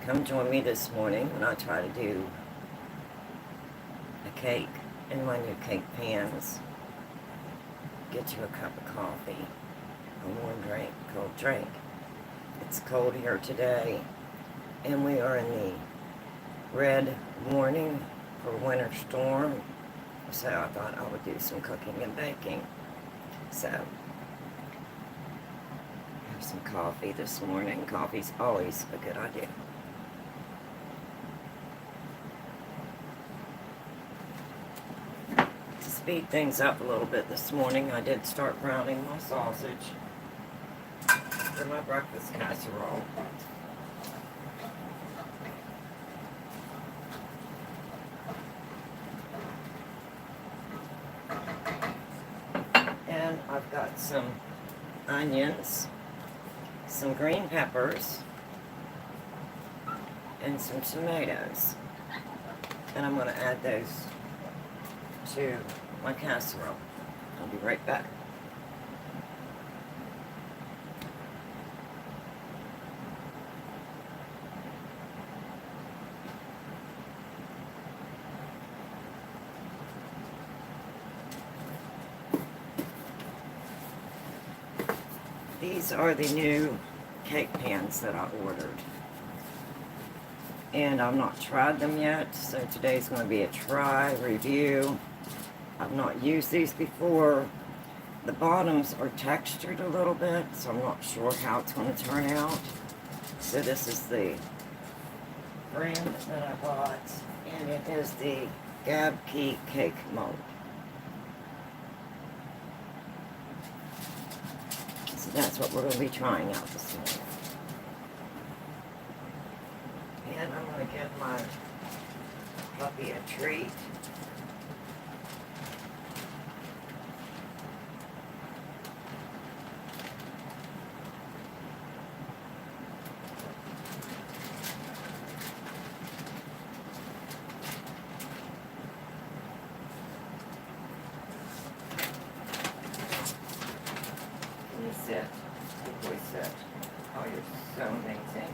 Come join me this morning when I try to do a cake in my new cake pans. Get you a cup of coffee, a warm drink, cold drink. It's cold here today, and we are in the red warning for winter storm. So I thought I would do some cooking and baking. So, have some coffee this morning. Coffee's always a good idea. To speed things up a little bit this morning, I did start browning my sausage for my breakfast casserole. And I've got some onions, some green peppers, and some tomatoes. And I'm going to add those to my casserole. I'll be right back. These are the new cake pans that I ordered. And I've not tried them yet, so today's going to be a try review. I've not used these before. The bottoms are textured a little bit, so I'm not sure how it's going to turn out. So this is the brand that I bought, and it is the Gabkey cake mold. So that's what we're going to be trying out this morning. And I'm going to give my puppy a treat. Can you sit? Good boy, sit. Oh, you're so amazing.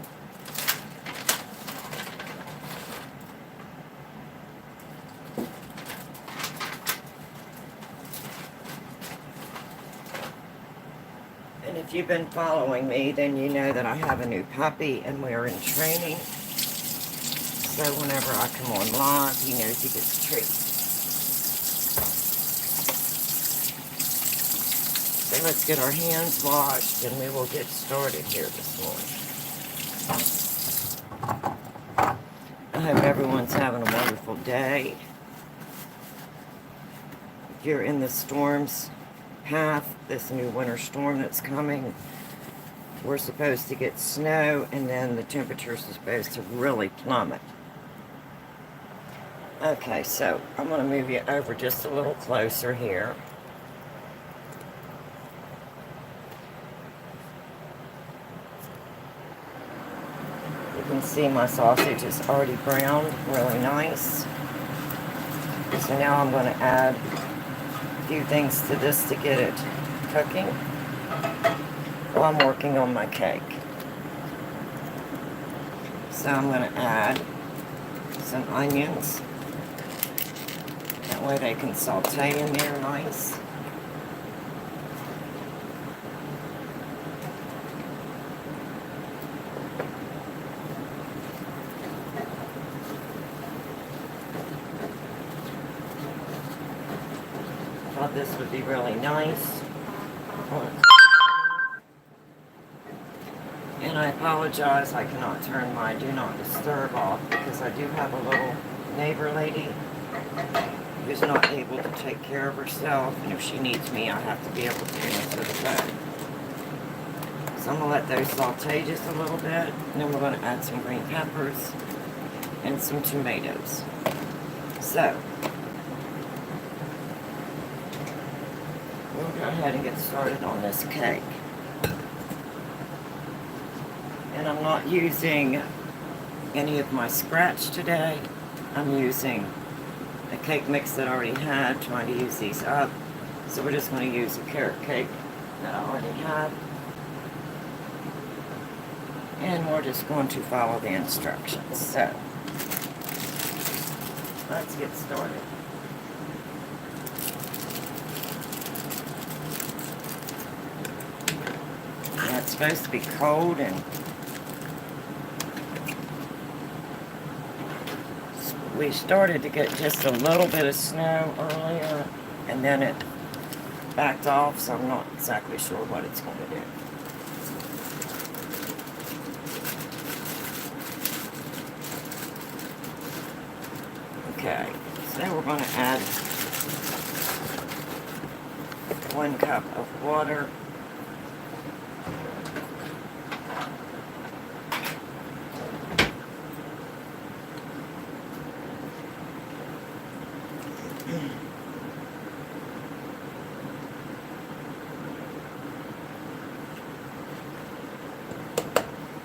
And if you've been following me, then you know that I have a new puppy and we're in training. So whenever I come on live, he knows he gets treats. So let's get our hands washed and we will get started here this morning. I hope everyone's having a wonderful day. If you're in the storm's path, this new winter storm that's coming, we're supposed to get snow and then the temperatures are supposed to really plummet. Okay, so I'm going to move you over just a little closer here. You can see my sausage is already browned, really nice. So now I'm going to add a few things to this to get it cooking while I'm working on my cake. So I'm going to add some onions. That way they can saute in there nice. Thought this would be really nice. And I apologize, I cannot turn my do not disturb off because I do have a little neighbor lady who's not able to take care of herself, and if she needs me, I have to be able to answer the phone. So I'm going to let those saute just a little bit, and then we're going to add some green peppers and some tomatoes. So we'll go ahead and get started on this cake. And I'm not using any of my scratch today. I'm using a cake mix that I already had, trying to use these up. So we're just going to use a carrot cake that I already have. And we're just going to follow the instructions. So, let's get started. And it's supposed to be cold, and we started to get just a little bit of snow earlier, and then it backed off, so I'm not exactly sure what it's going to do. Okay, so we're going to add 1 cup of water.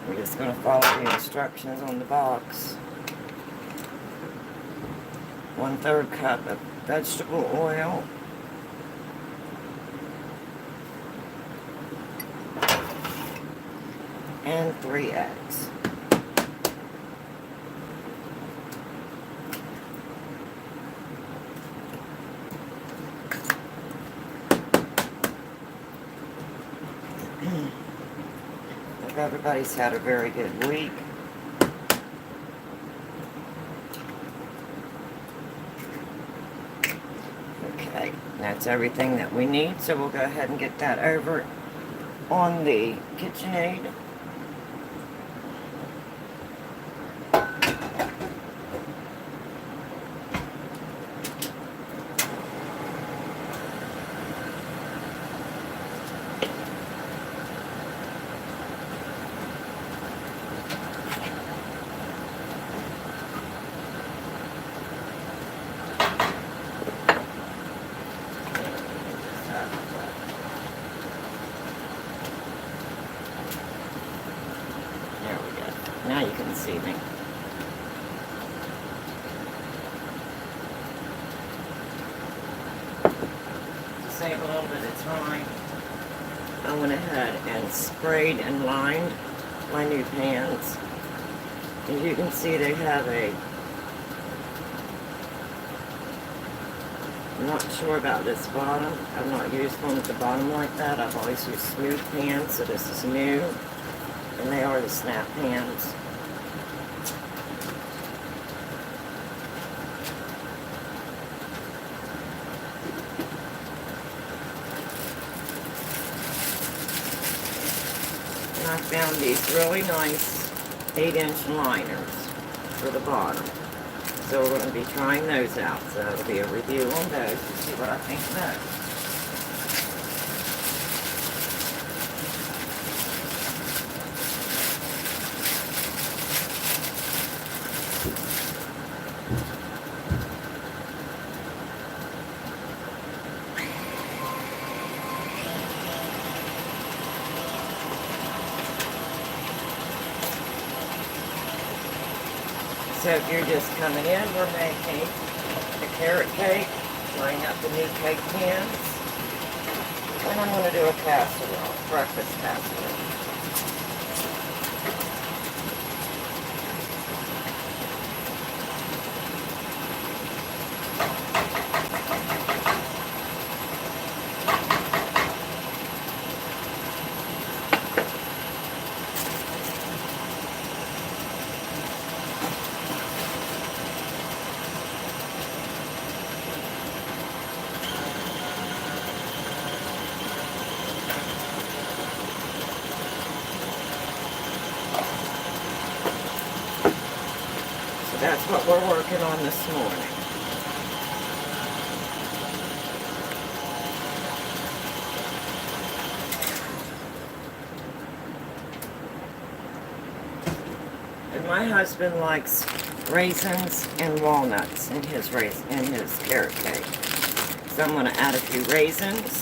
We're just going to follow the instructions on the box. 1/3 cup of vegetable oil. And 3 eggs. Hope everybody's had a very good week. Okay, that's everything that we need, so we'll go ahead and get that over on the KitchenAid. Now you can see me. To save a little bit of time, I went ahead and sprayed and lined my new pans. As you can see, they have I'm not sure about this bottom. I've not used one at the bottom like that. I've always used smooth pans, so this is new. And they are the snap pans. And I found these really nice 8-inch liners for the bottom. So we're going to be trying those out. So it'll be a review on those to see what I think of those. So if you're just coming in, we're making the carrot cake, laying up the new cake pans, and I'm going to do a casserole, breakfast casserole. That's what we're working on this morning. And my husband likes raisins and walnuts in his carrot cake. So I'm going to add a few raisins.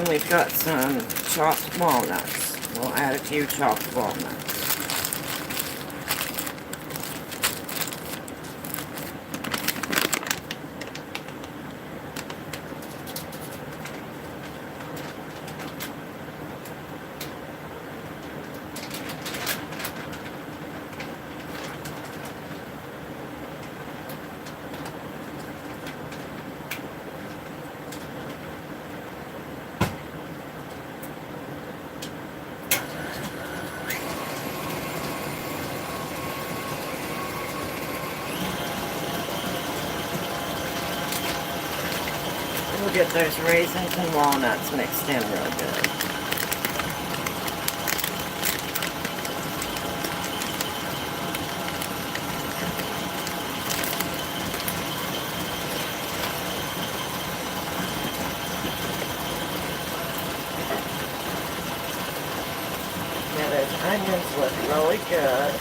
we've got some chopped walnuts. We'll add a few chopped walnuts. We'll get those raisins and walnuts mixed in real good. Now those onions look really good.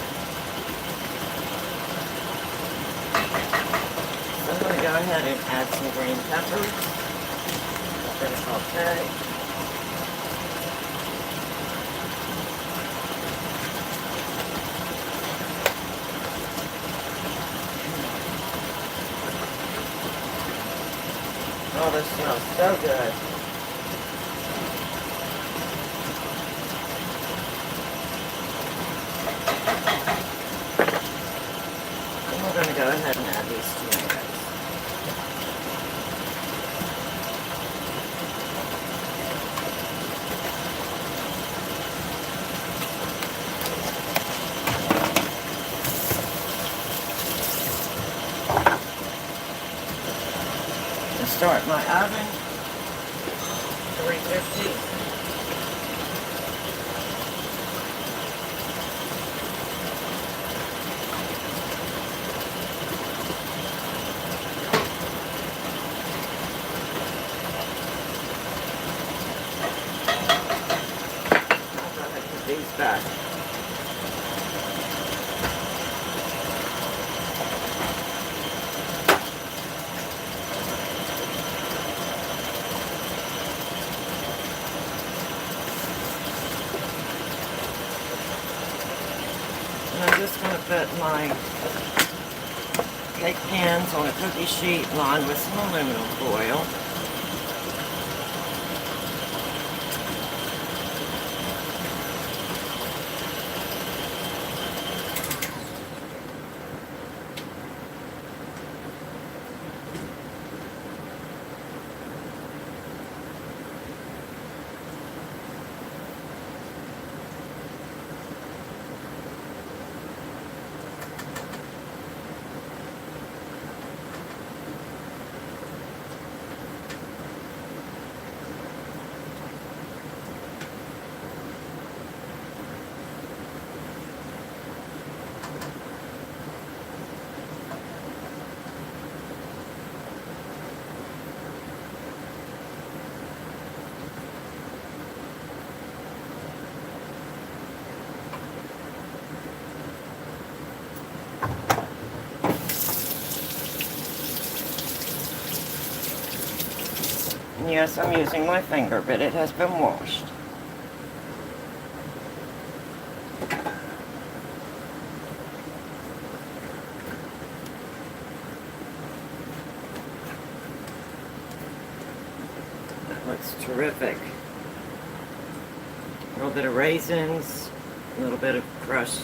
So I'm going to go ahead and add some green peppers. Okay. Oh, this smells so good. And we're going to go ahead and add these tomatoes. Start my oven, 350. I'll go ahead and put these back. And I'm just going to put my cake pans on a cookie sheet lined with some aluminum foil. Yes, I'm using my finger, but it has been washed. That looks terrific. A little bit of raisins, a little bit of crushed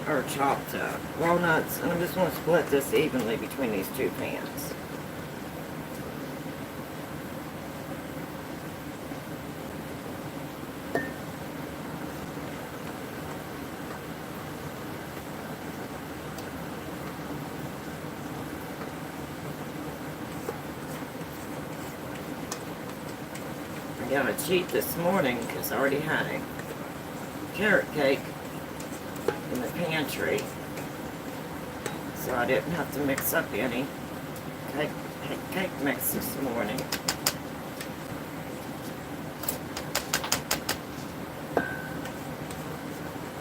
or chopped walnuts, and I'm just going to split this evenly between these two pans. I got a cheat this morning because I already had a carrot cake in the pantry, so I didn't have to mix up any cake mix this morning.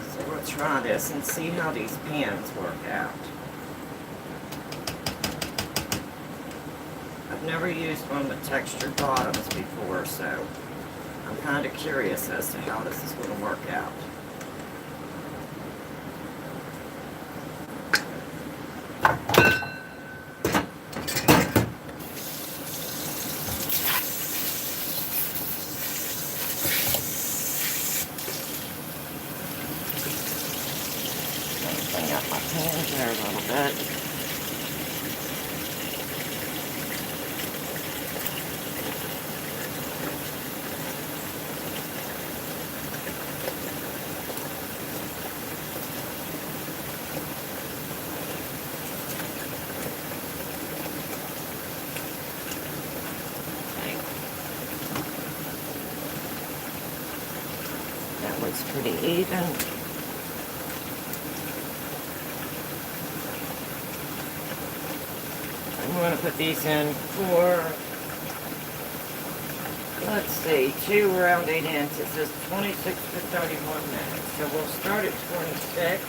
So we'll try this and see how these pans work out. I I've never used one with textured bottoms before, so I'm kind of curious as to how this is going to work out. Clean up my pan there a little bit. That looks pretty even. I'm going to put these in for, let's see, 2 around 8 inches. It says 26 to 31 minutes. So we'll start at 26.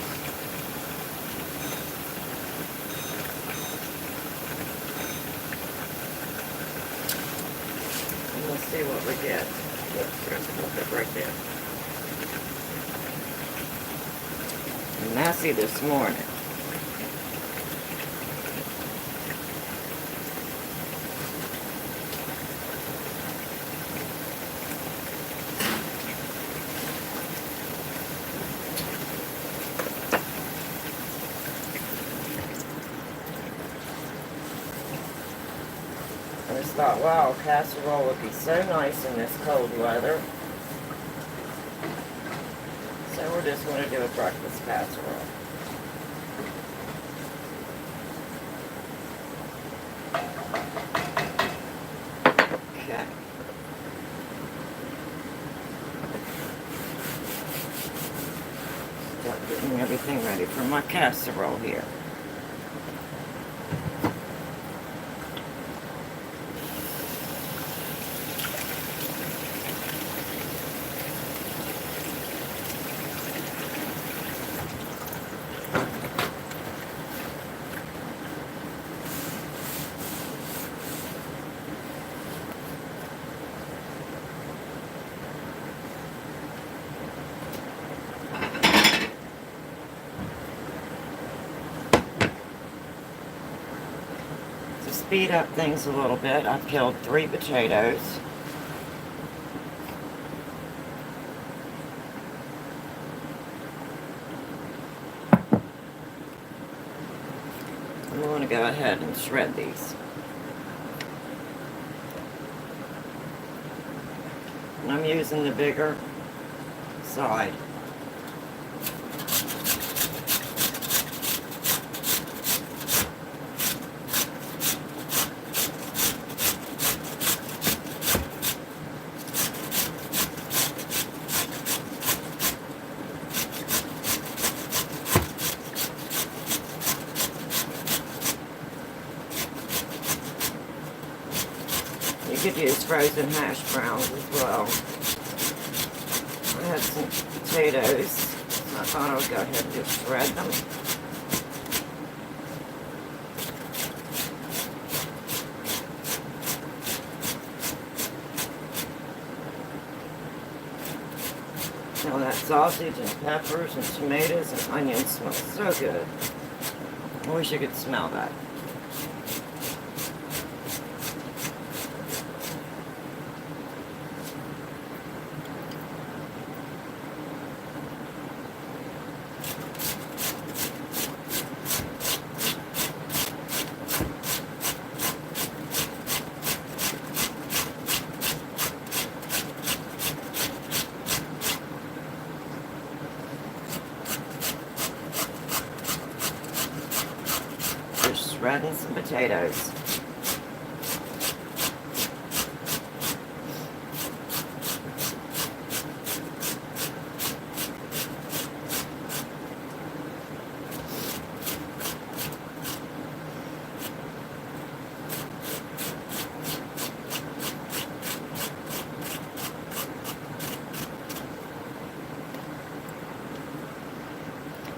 And we'll see what we get. Oops, there's a little bit right there. Messy this morning. I just thought, wow, casserole would be so nice in this cold weather. So we're just going to do a breakfast casserole. Okay. Start getting everything ready for my casserole here. Speed up things a little bit. I've peeled 3 potatoes. I'm going to go ahead and shred these. And I'm using the bigger side. You could use frozen hash browns as well. I had some potatoes, so I thought I would go ahead and just shred them. Now that sausage and peppers and tomatoes and onions smells so good. I wish you could smell that. Shredding some potatoes.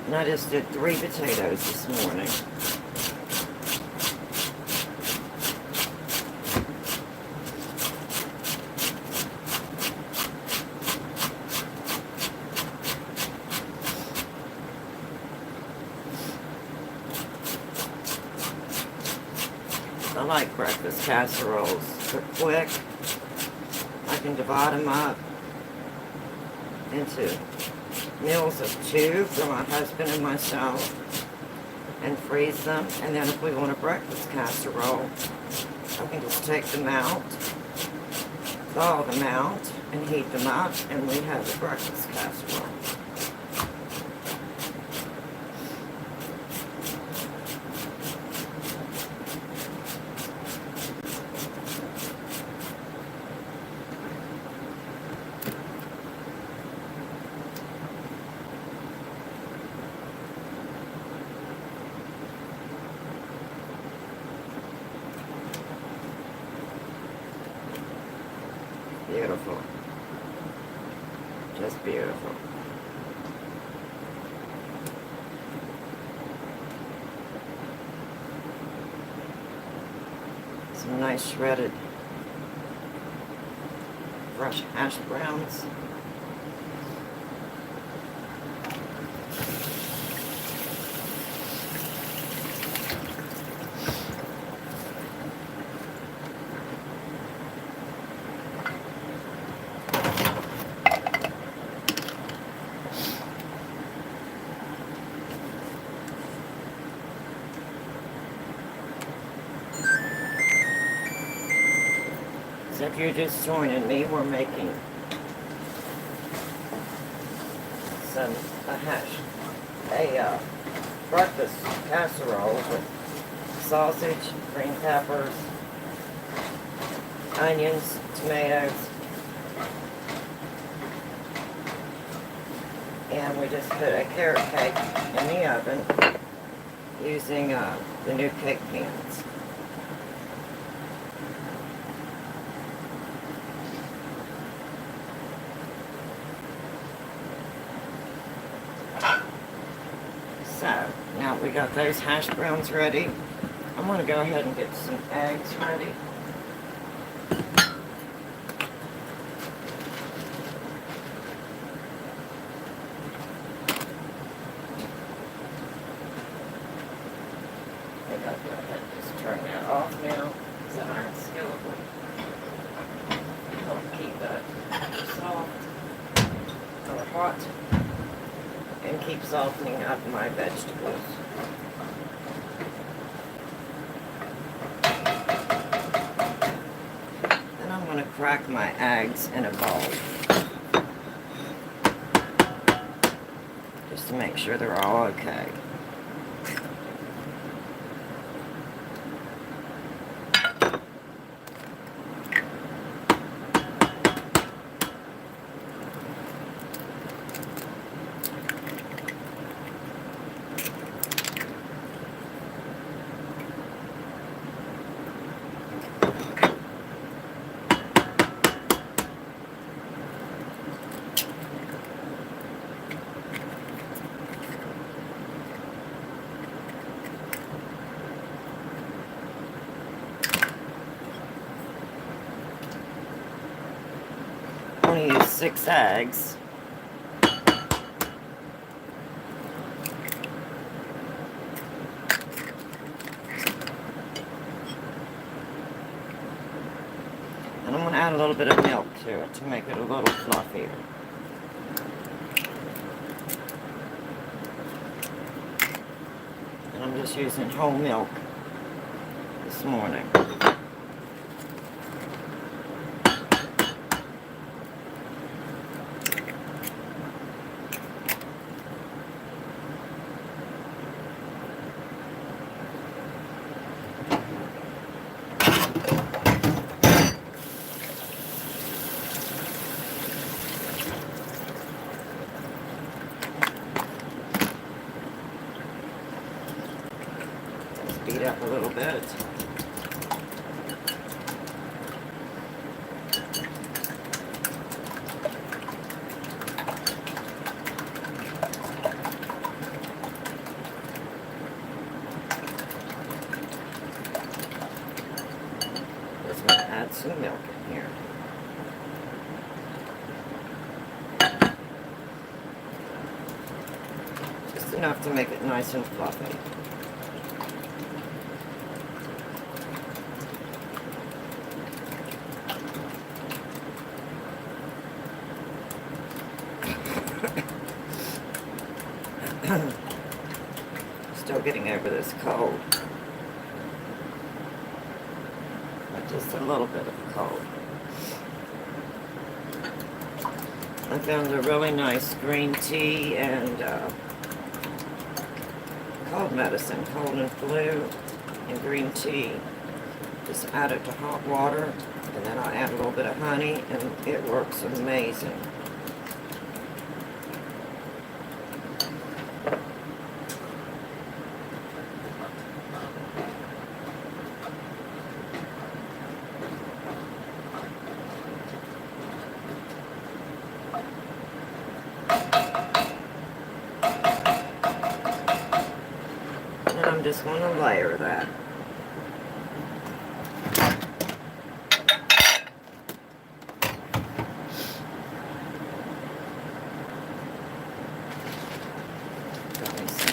And I just did 3 potatoes this morning. I like breakfast casseroles. They're quick. I can divide them up into meals of 2 for my husband and myself and freeze them. And then if we want a breakfast casserole, I can just take them out, thaw them out, and heat them up, and we have a breakfast casserole. Beautiful. Just beautiful. Some nice shredded fresh hash browns. So if you're just joining me, we're making a breakfast casserole with sausage, green peppers, onions, tomatoes, and we just put a carrot cake in the oven using the new cake pans. So, now we got those hash browns ready. I'm going to go ahead and get some eggs ready. I think I'll go ahead and just turn that off now. It's an iron skillet. Help keep that soft or hot, and keep softening up my vegetables. Then I'm going to crack my eggs in a bowl, just to make sure they're all okay. I'm going to use 6 eggs. And I'm going to add a little bit of milk to it to make it a little fluffier. And I'm just using whole milk this morning. Beat up a little bit. Just going to add some milk in here. Just enough to make it nice and fluffy. Still getting over this cold. But just a little bit of a cold. I found a really nice green tea and cold medicine, cold and flu, and green tea. Just add it to hot water, and then I add a little bit of honey, and it works amazing. And I'm just going to layer that.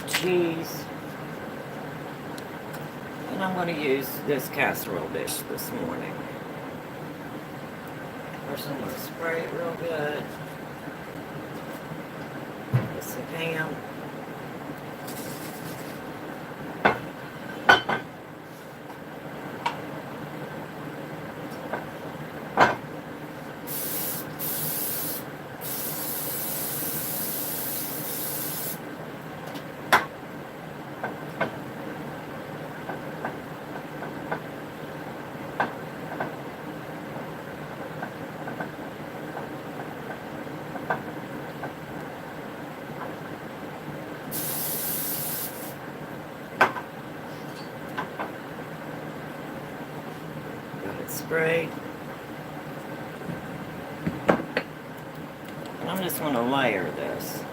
Cheese, and I'm going to use this casserole dish this morning. First I'm going to spray it real good with some ham. Sprayed. And I'm just going to layer this.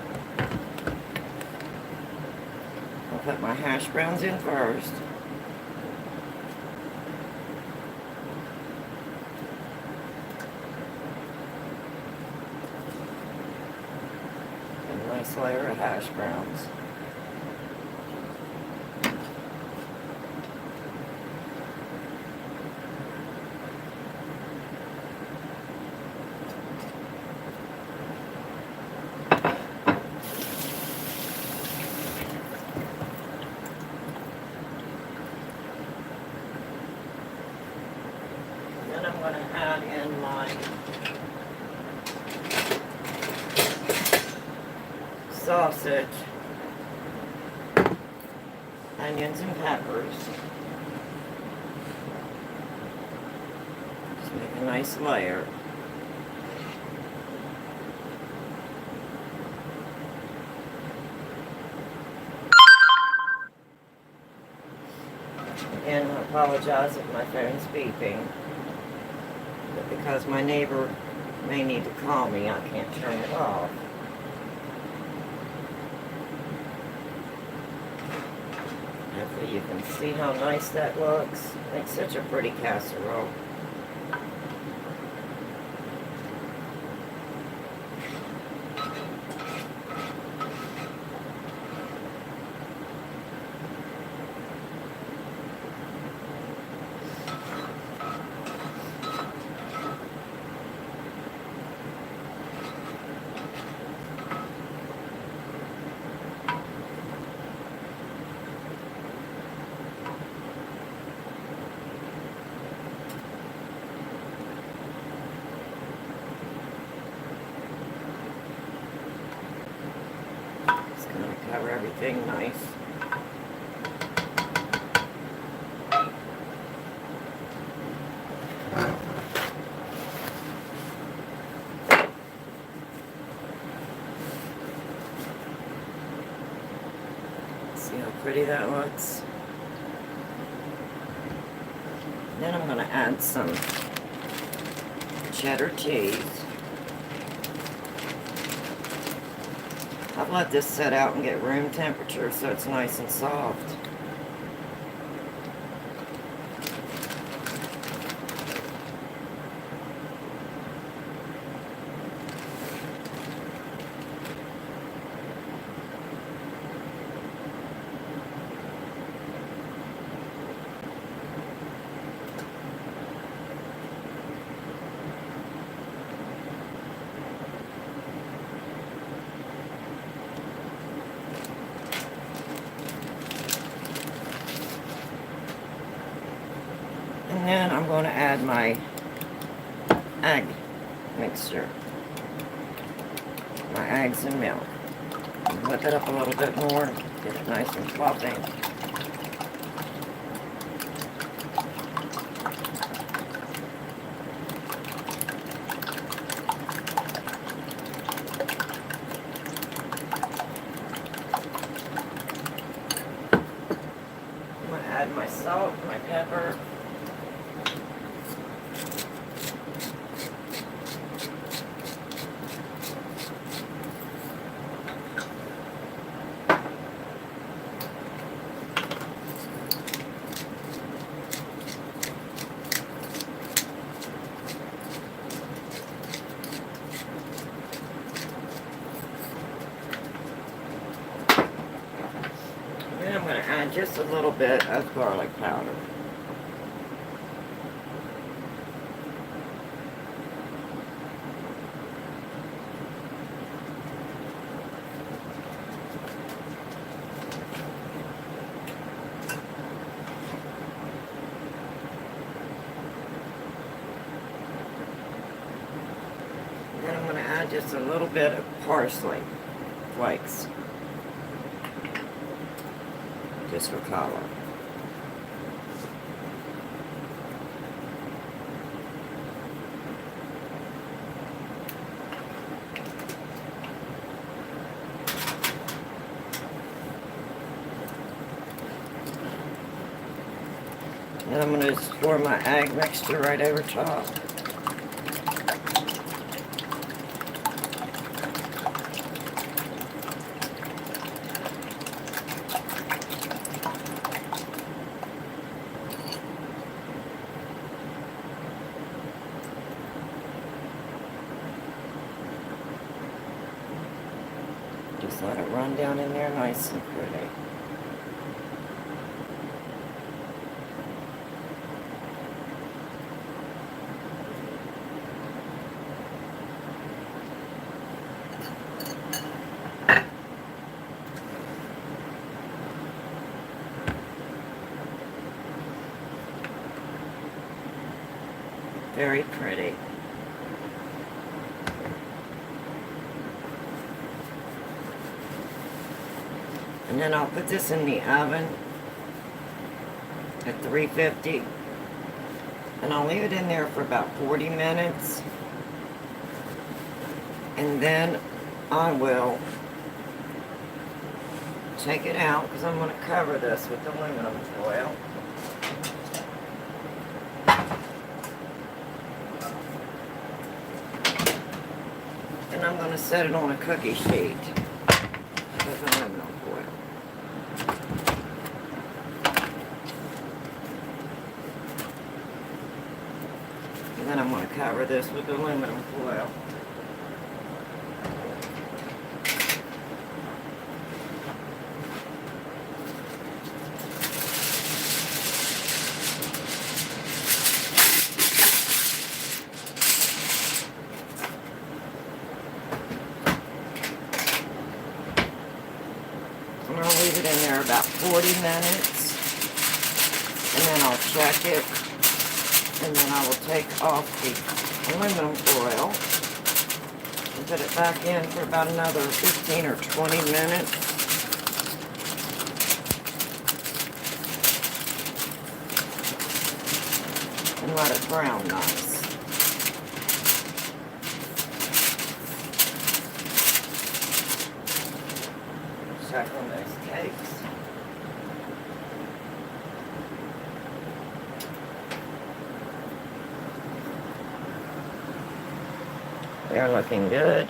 I'll put my hash browns in first. And a nice layer of hash browns. I'm going to add in my sausage, onions and peppers. Just make a nice layer. And I apologize if my phone's beeping. But because my neighbor may need to call me, I can't turn it off. Hopefully you can see how nice that looks. Makes such a pretty casserole. Cover everything nice. See how pretty that looks? Then I'm going to add some cheddar cheese. I've let this set out and get room temperature so it's nice and soft. And then I'm going to add my egg mixture. My eggs and milk. Whip it up a little bit more, get it nice and fluffy. I'm going to add my salt, my pepper. Then I'm going to add just a little bit of garlic powder. Then I'm going to add just a little bit of parsley flakes. Just for color. Then I'm going to pour my egg mixture right over top. Just let it run down in there nice and pretty. Very pretty. And then I'll put this in the oven at 350. And I'll leave it in there for about 40 minutes. And then I will take it out because I'm going to cover this with aluminum foil. And I'm going to set it on a cookie sheet with aluminum foil. And then I'm going to cover this with aluminum foil. And I'll leave it in there about 40 minutes, and then I'll check it, and then I will take off the aluminum foil and put it back in for about another 15 or 20 minutes. And let it brown nice. Check on those cakes. They're looking good.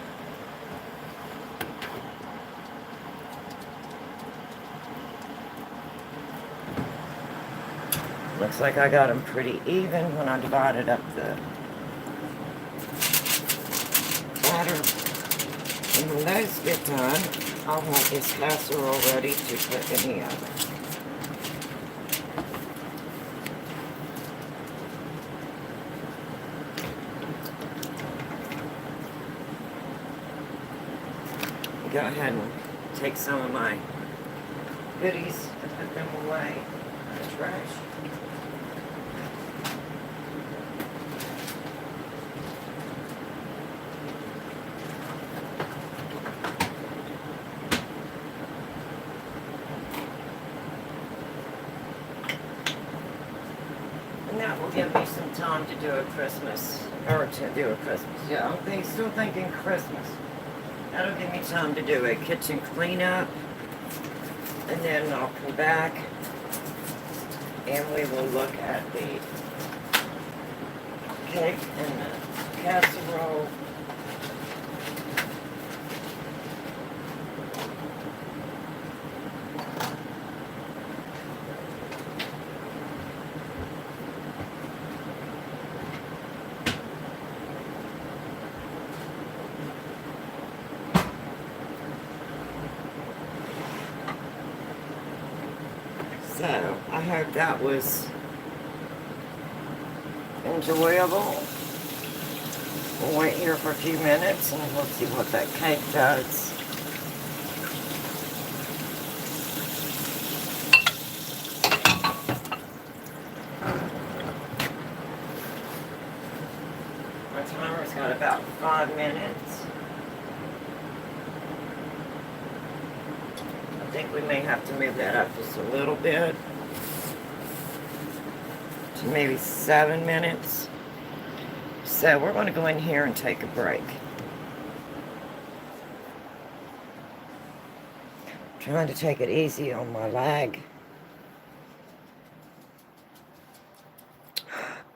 Looks like I got them pretty even when I divided up the batter. And when those get done, I'll have this casserole ready to put in the oven. Go ahead and take some of my goodies and put them away in the trash. that'll give me some time to do a Christmas, or to do a Christmas, yeah, still thinking Christmas. That'll give me time to do a kitchen cleanup, and then I'll come back, and we will look at the cake and the casserole. So, I hope that was enjoyable. We'll wait here for a few minutes and we'll see what that cake does. My timer's got about 5 minutes. I think we may have to move that up just a little bit to maybe 7 minutes. So we're going to go in here and take a break. Trying to take it easy on my leg.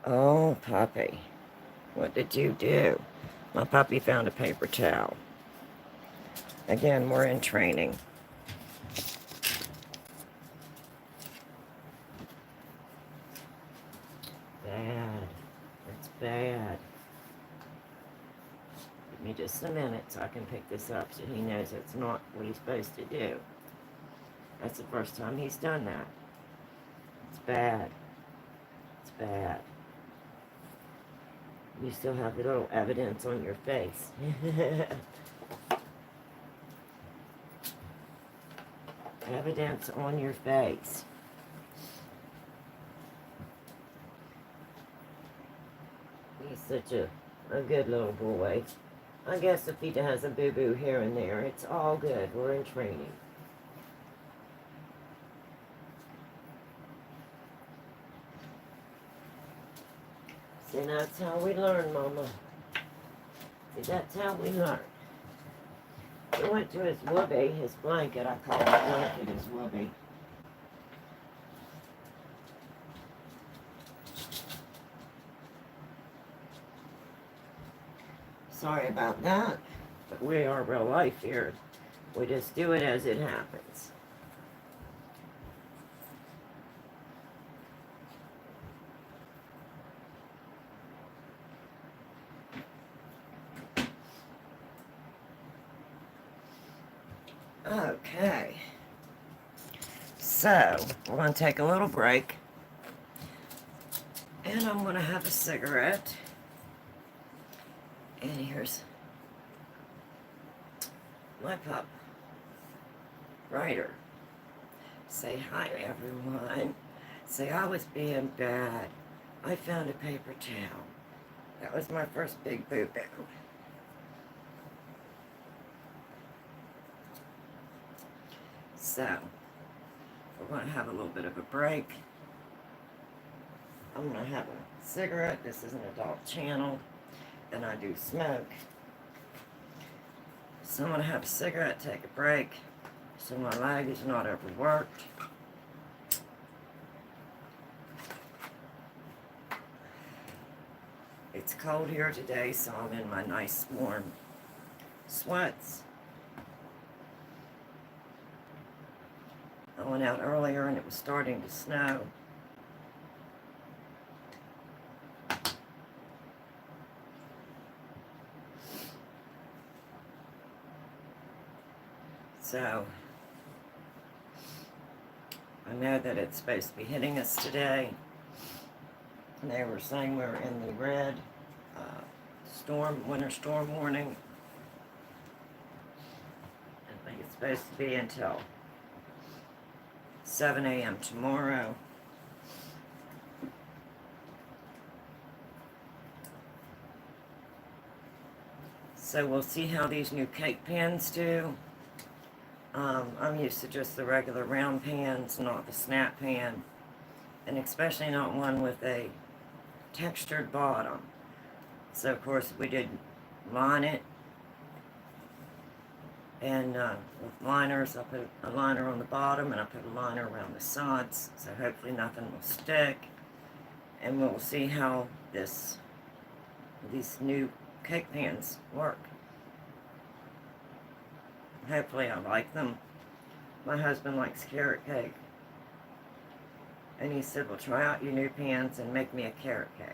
Oh, puppy. What did you do? My puppy found a paper towel. Again, we're in training. Bad. It's bad. Give me just a minute so I can pick this up so he knows it's not what he's supposed to do. That's the first time he's done that. It's bad. It's bad. You still have a little evidence on your face. Evidence on your face. He's such a good little boy. I guess if he has a boo-boo here and there, it's all good. We're in training. See, that's how we learn, Mama. See, that's how we learn. He went to his whoopee, his blanket. I call it blanket, his whoopee. Sorry about that, but we are real life here. We just do it as it happens. Okay, so we're going to take a little break, and I'm going to have a cigarette, and here's my pup, Ryder. Say hi, everyone. Say, I was being bad. I found a paper towel. That was my first big boo-boo. So, we're going to have a little bit of a break. I'm going to have a cigarette. This is an adult channel, and I do smoke. So I'm going to have a cigarette, take a break, so my leg is not overworked. It's cold here today, so I'm in my nice warm sweats. I went out earlier and it was starting to snow. So, I know that it's supposed to be hitting us today. And they were saying we were in the red winter storm warning. I think it's supposed to be until 7 a.m. tomorrow. So we'll see how these new cake pans do. I'm used to just the regular round pans, not the snap pan. And especially not one with a textured bottom. So of course we did line it, and with liners, I put a liner on the bottom and I put a liner around the sides, so hopefully nothing will stick. And we'll see how these new cake pans work. Hopefully I like them. My husband likes carrot cake, and he said, well, try out your new pans and make me a carrot cake.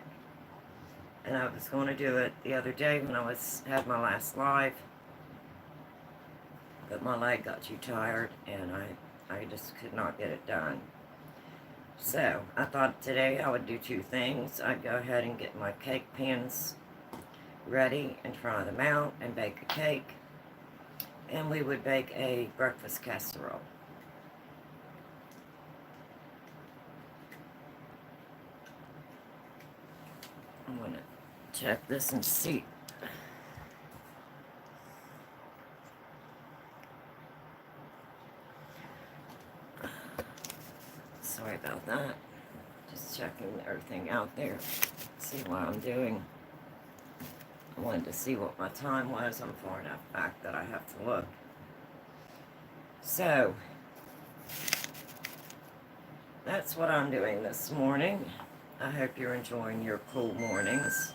And I was going to do it the other day when I had my last live, but my leg got too tired and I just could not get it done. So I thought today I would do two things. I'd go ahead and get my cake pans ready and try them out and bake a cake, and we would bake a breakfast casserole. I'm going to check this and see. Sorry about that. Just checking everything out there. See what I'm doing. I wanted to see what my time was. I'm far enough back that I have to look. So, that's what I'm doing this morning. I hope you're enjoying your cool mornings.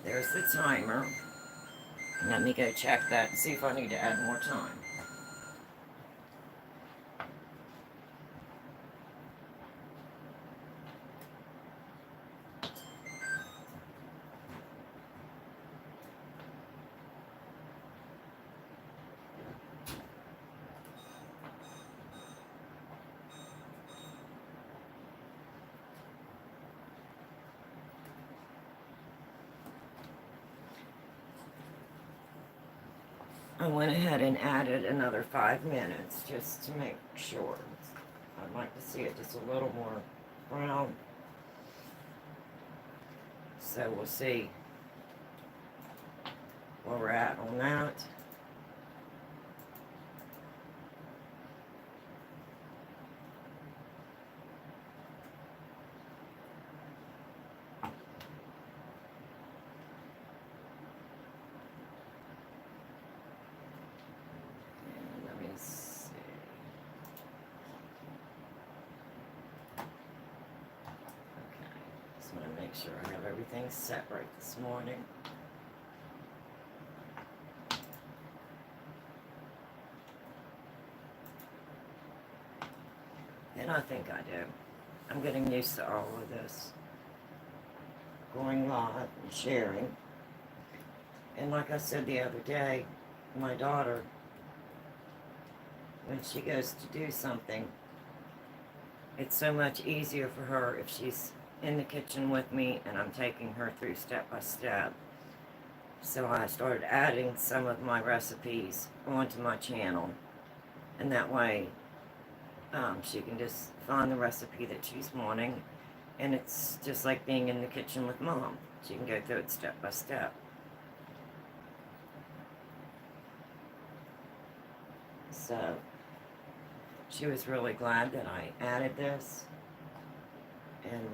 There's the timer. Let me go check that and see if I need to add more time. I went ahead and added another 5 minutes just to make sure. I'd like to see it just a little more brown. So we'll see where we're at on that. Make sure I have everything set right this morning. And I think I do. I'm getting used to all of this. Going live and sharing. And like I said the other day, my daughter, when she goes to do something, it's so much easier for her if she's in the kitchen with me and I'm taking her through step by step. So I started adding some of my recipes onto my channel, and that way she can just find the recipe that she's wanting, and it's just like being in the kitchen with Mom. She can go through it step by step. So she was really glad that I added this, and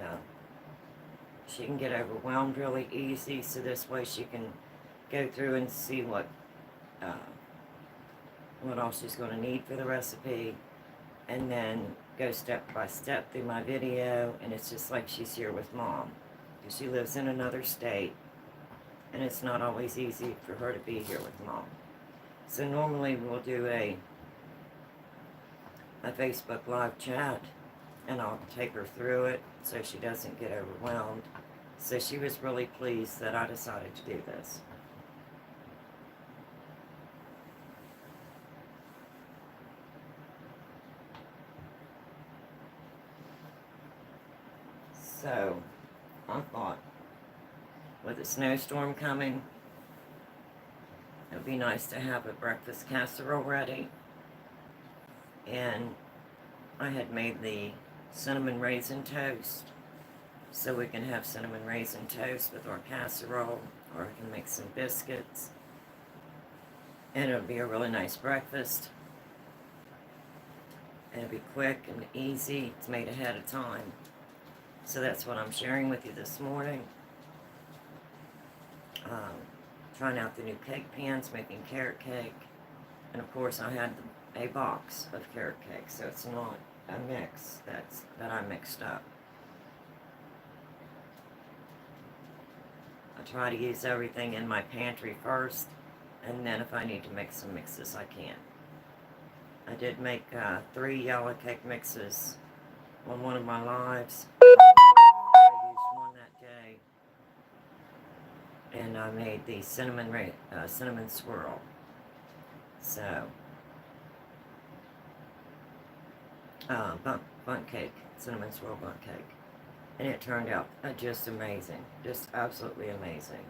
she can get overwhelmed really easy, so this way she can go through and see what all she's going to need for the recipe, and then go step by step through my video, and it's just like she's here with Mom, because she lives in another state, and it's not always easy for her to be here with Mom. So normally we'll do a Facebook live chat, and I'll take her through it so she doesn't get overwhelmed. So she was really pleased that I decided to do this. So I thought, with a snowstorm coming, it would be nice to have a breakfast casserole ready. And I had made the cinnamon raisin toast, so we can have cinnamon raisin toast with our casserole, or I can make some biscuits, and it'll be a really nice breakfast. And it'll be quick and easy. It's made ahead of time. So that's what I'm sharing with you this morning. Trying out the new cake pans, making carrot cake. And of course I had a box of carrot cake, so it's not a mix that I mixed up. I try to use everything in my pantry first, and then if I need to make some mixes, I can. I did make 3 yellow cake mixes on one of my lives. I used one that day, and I made the cinnamon swirl. So, bundt cake, cinnamon swirl bundt cake. And it turned out just amazing, just absolutely amazing.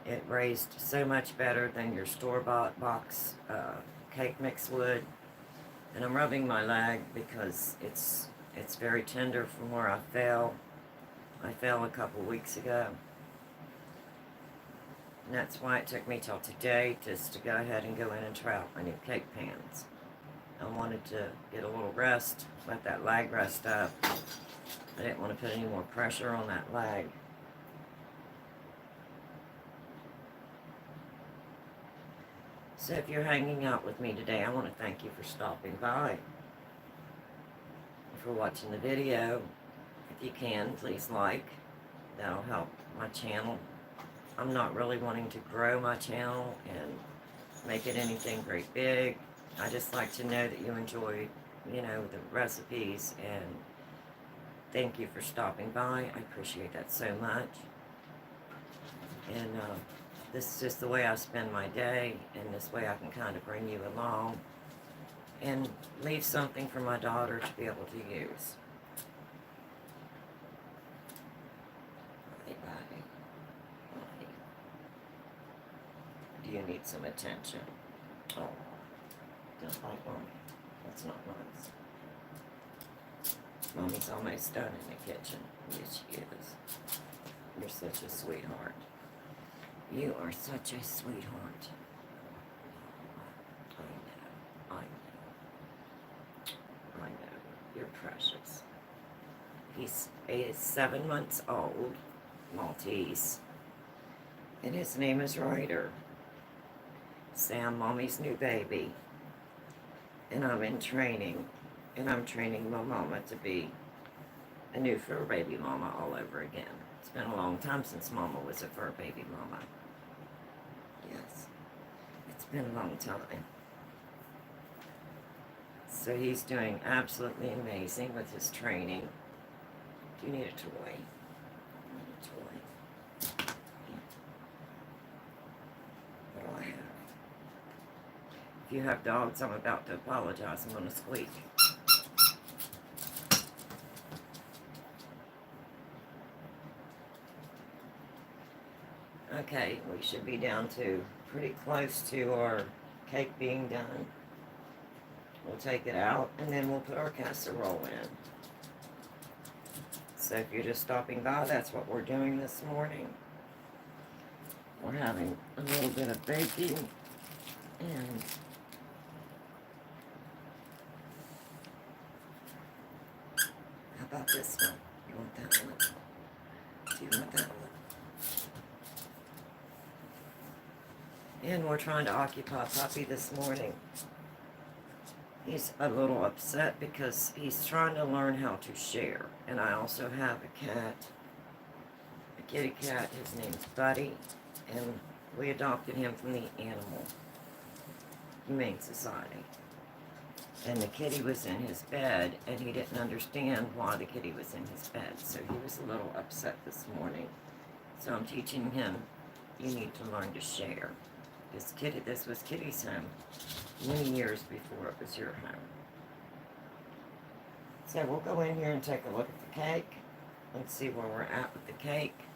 It raised so much better than your store-bought box cake mix would. And I'm rubbing my leg because it's very tender from where I fell. I fell a couple weeks ago. And that's why it took me till today just to go ahead and go in and try out my new cake pans. I wanted to get a little rest, let that leg rest up. I didn't want to put any more pressure on that leg. So if you're hanging out with me today, I want to thank you for stopping by, for watching the video. If you can, please like. That'll help my channel. I'm not really wanting to grow my channel and make it anything great big. I just like to know that you enjoy, the recipes, and thank you for stopping by. I appreciate that so much. And this is just the way I spend my day, and this way I can kind of bring you along and leave something for my daughter to be able to use. Bye. Do you need some attention? Oh, don't like Mommy. That's not nice. Mommy's almost done in the kitchen. Yes, she is. You're such a sweetheart. You are such a sweetheart. I know. You're precious. He's 7 months old, Maltese. And his name is Ryder. Sam, Mommy's new baby. And I'm in training. And I'm training my mama to be a new fur baby mama all over again. It's been a long time since Mama was a fur baby mama. Yes, it's been a long time. So he's doing absolutely amazing with his training. Do you need a toy? I need a toy. What do I have? If you have dogs, I'm about to apologize. I'm going to squeak. Okay, we should be down to pretty close to our cake being done. We'll take it out, and then we'll put our casserole in. So if you're just stopping by, that's what we're doing this morning. We're having a little bit of baking, and how about this one? You want that one? Do you want that one? And we're trying to occupy Puppy this morning. He's a little upset because he's trying to learn how to share. And I also have a cat, a kitty cat. His name's Buddy. And we adopted him from the Animal Humane Society. And the kitty was in his bed, and he didn't understand why the kitty was in his bed. So he was a little upset this morning. So I'm teaching him, you need to learn to share. This was Kitty's home many years before it was your home. So we'll go in here and take a look at the cake and see where we're at with the cake.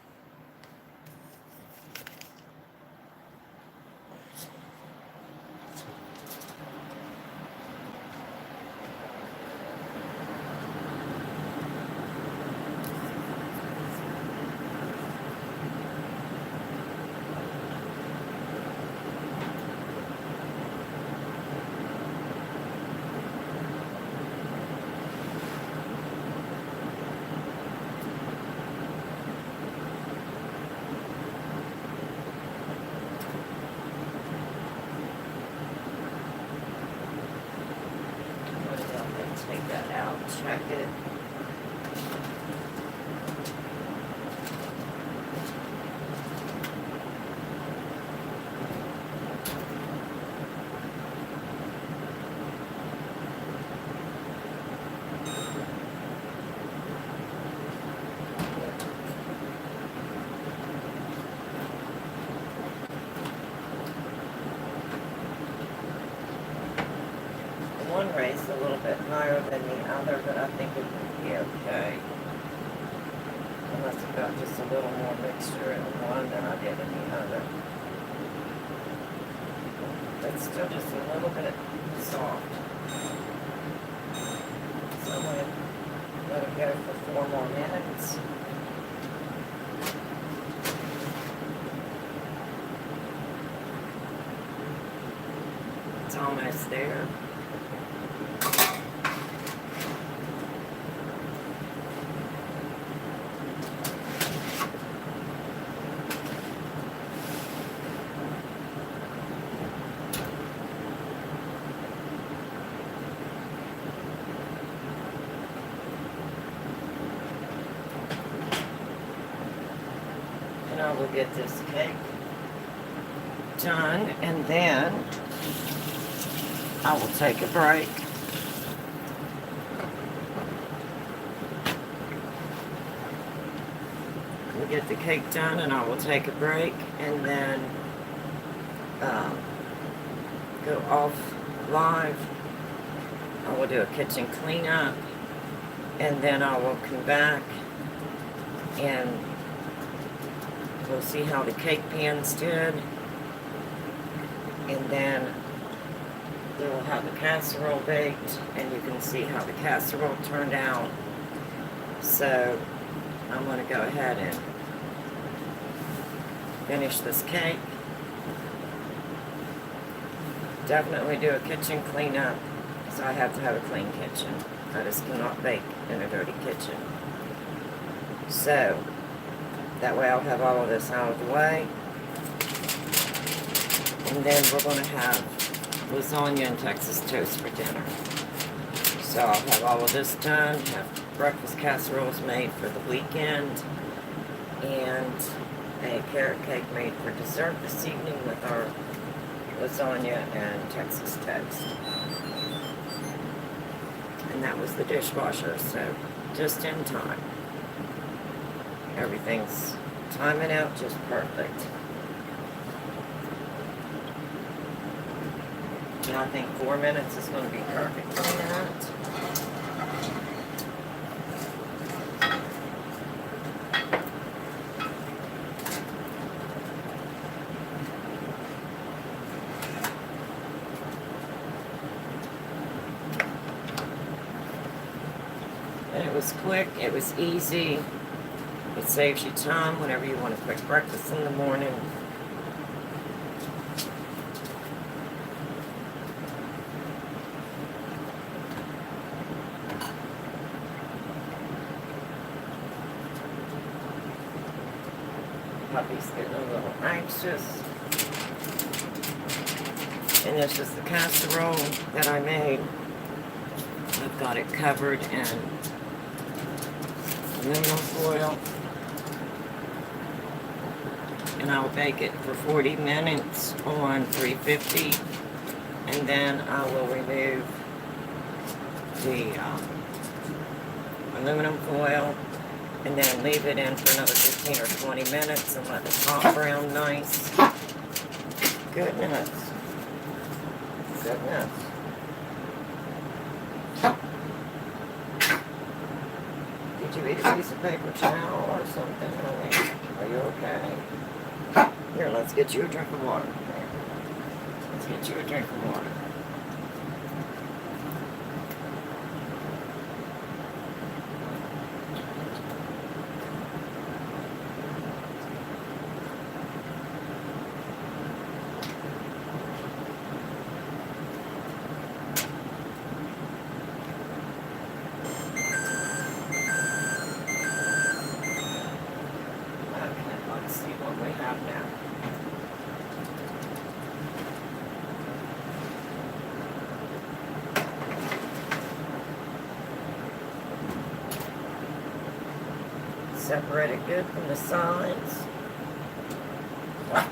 check it. One raised a little bit higher than the other, but I think it would be okay. Unless I've got just a little more mixture in one than I did in the other. But still just a little bit soft. So I'm going to let it go for 4 more minutes. It's almost there. I will get this cake done, and then I will take a break. We'll get the cake done, and I will take a break, and then go off live. I will do a kitchen cleanup, and then I will come back and we'll see how the cake pans did, and then we will have the casserole baked, and you can see how the casserole turned out. So I'm going to go ahead and finish this cake. Definitely do a kitchen cleanup, so I have to have a clean kitchen. I just cannot bake in a dirty kitchen. So that way I'll have all of this out of the way. And then we're going to have lasagna and Texas toast for dinner. So I'll have all of this done, have breakfast casseroles made for the weekend, and a carrot cake made for dessert this evening with our lasagna and Texas toast. And that was the dishwasher, so just in time. Everything's timing out just perfect. And I think 4 minutes is going to be perfect for that. And it was quick, it was easy. It saves you time whenever you want a quick breakfast in the morning. Puppy's getting a little anxious. And this is the casserole that I made. I've got it covered in aluminum foil. And I'll bake it for 40 minutes on 350, and then I will remove the aluminum foil and then leave it in for another 15 or 20 minutes and let the top brown nice. Goodness. Goodness. Did you eat a piece of paper towel or something? Are you okay? Here, let's get you a drink of water. Let's get you a drink of water. Let's see what we have now. Separate it good from the sides. I'll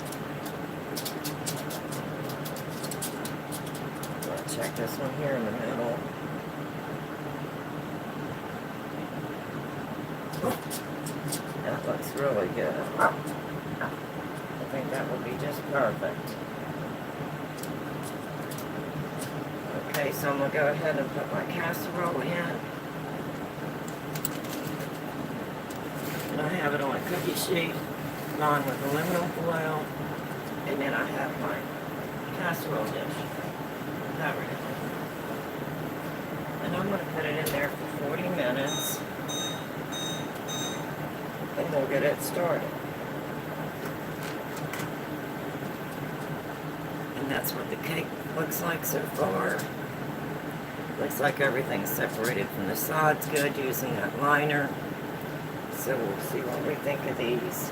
check this one here in the middle. That looks really good. I think that will be just perfect. Okay, so I'm going to go ahead and put my casserole in. And I have it on a cookie sheet lined with aluminum foil. And then I have my casserole dish covered in it. And I'm going to put it in there for 40 minutes. And we'll get it started. And that's what the cake looks like so far. Looks like everything's separated from the sides good using that liner. So we'll see what we think of these.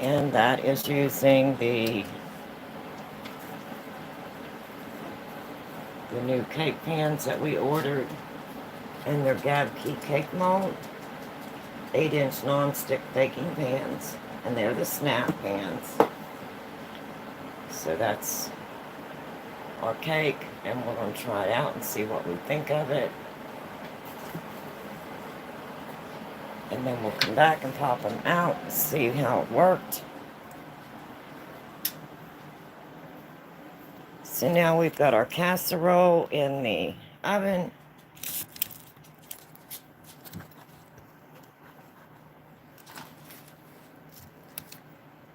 And that is using the new cake pans that we ordered, and they're Gabke cake mold, 8-inch non-stick baking pans, and they're the snap pans. So that's our cake, and we're going to try it out and see what we think of it. And then we'll come back and pop them out and see how it worked. So now we've got our casserole in the oven.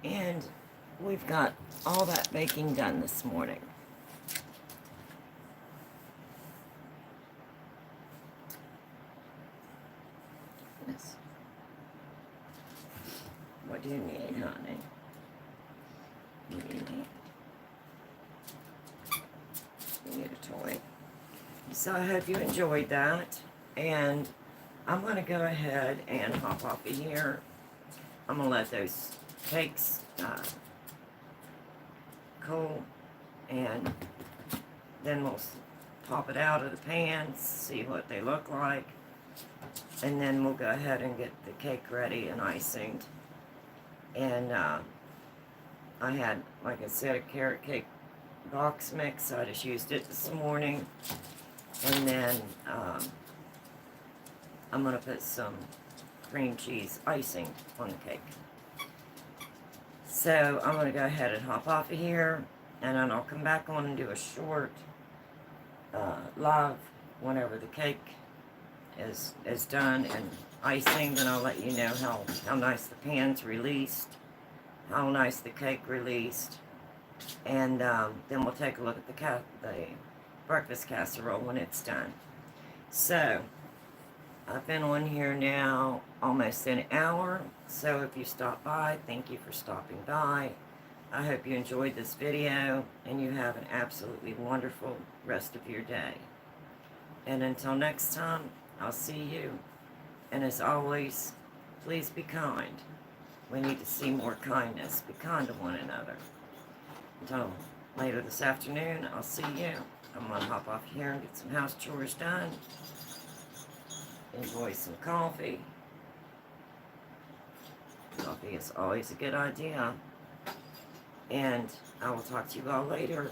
And we've got all that baking done this morning. Yes. What do you need, honey? What do you need? You need a toy. So I hope you enjoyed that. And I'm going to go ahead and hop off of here. I'm going to let those cakes cool. And then we'll pop it out of the pan, see what they look like. And then we'll go ahead and get the cake ready and icinged. And I had, like I said, a carrot cake box mix. I just used it this morning. And then I'm going to put some cream cheese icing on the cake. So I'm going to go ahead and hop off of here. And then I'll come back on and do a short live whenever the cake is done and icing. Then I'll let you know how nice the pan's released, how nice the cake released. And then we'll take a look at the breakfast casserole when it's done. So, I've been on here now almost an hour. So if you stopped by, thank you for stopping by. I hope you enjoyed this video and you have an absolutely wonderful rest of your day. And until next time, I'll see you. And as always, please be kind. We need to see more kindness. Be kind to one another. Until later this afternoon, I'll see you. I'm going to hop off here and get some house chores done. Enjoy some coffee. Coffee is always a good idea. And I will talk to you all later.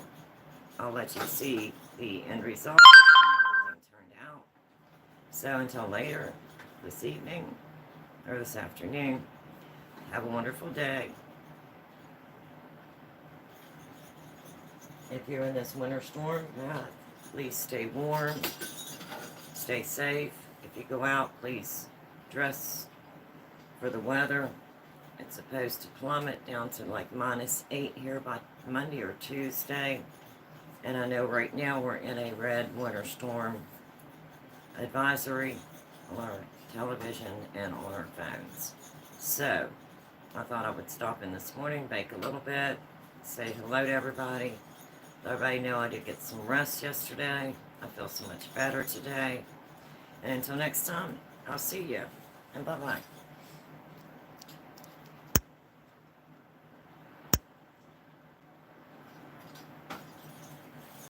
I'll let you see the end result, how everything turned out. So until later, this evening, or this afternoon, have a wonderful day. If you're in this winter storm, please stay warm, stay safe. If you go out, please dress for the weather. It's supposed to plummet down to like -8 here by Monday or Tuesday. And I know right now we're in a red winter storm advisory on our television and on our phones. So, I thought I would stop in this morning, bake a little bit, say hello to everybody. Let everybody know I did get some rest yesterday. I feel so much better today. And until next time, I'll see you, and bye-bye.